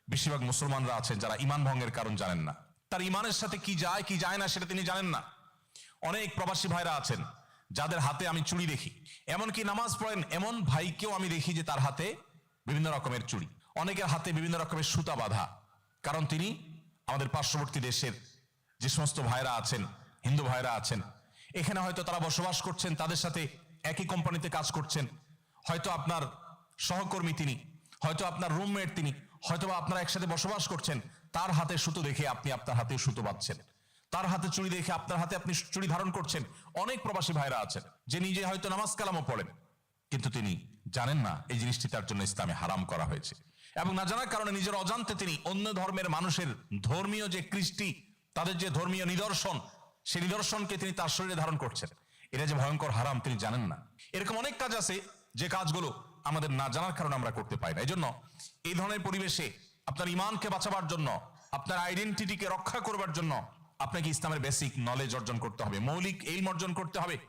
বেশিরভাগ মুসলমানরা আছেন যারা ইমান ভঙ্গের কারণ জানেন না, তার ইমানের সাথে কি যায় কি যায় না সেটা তিনি জানেন না। অনেক প্রবাসী ভাইরা আছেন যাদের হাতে আমি চুড়ি দেখি, এমনকি নামাজ পড়েন এমন ভাইকেও আমি দেখি যে তার হাতে বিভিন্ন রকমের চুড়ি, অনেকের হাতে বিভিন্ন রকমের সুতা বাঁধা। কারণ তিনি আমাদের পার্শ্ববর্তী দেশের যে সমস্ত ভাইরা আছেন, হিন্দু ভাইরা আছেন, এখানে হয়তো তারা বসবাস করছেন, তাদের সাথে একই কোম্পানিতে কাজ করছেন, হয়তো আপনার সহকর্মী তিনি, হয়তো আপনার রুমমেট তিনি, হয়তো বা আপনারা একসাথে বসবাস করছেন। তার হাতে সুতো দেখে আপনি আপনার হাতে সুতো বাঁধছেন, তার হাতে চুড়ি দেখে আপনার হাতে আপনি চুড়ি ধারণ করছেন। অনেক প্রবাসী ভাইরা আছেন যে নিজে হয়তো নামাজ কালামও পড়েন, কিন্তু তিনি জানেন না এই জিনিসটি তার জন্য ইসলামে হারাম করা হয়েছে, এবং না জানার কারণে নিজের অজান্তে তিনি অন্য ধর্মের মানুষের ধর্মীয় যে কৃষ্টি, তাদের যে ধর্মীয় নিদর্শন, সেই নিদর্শনকে তিনি তার শরীরে ধারণ করছেন। এটা যে ভয়ঙ্কর হারাম তিনি জানেন না। এরকম অনেক কাজ আছে যে কাজগুলো আমাদের না জানার কারণে আমরা করতে পারি না। এই জন্য এই ধরনের পরিবেশে আপনার ইমানকে বাঁচাবার জন্য, আপনার আইডেন্টিটিকে রক্ষা করবার জন্য আপনাকে ইসলামের বেসিক নলেজ অর্জন করতে হবে, মৌলিক ইলম অর্জন করতে হবে।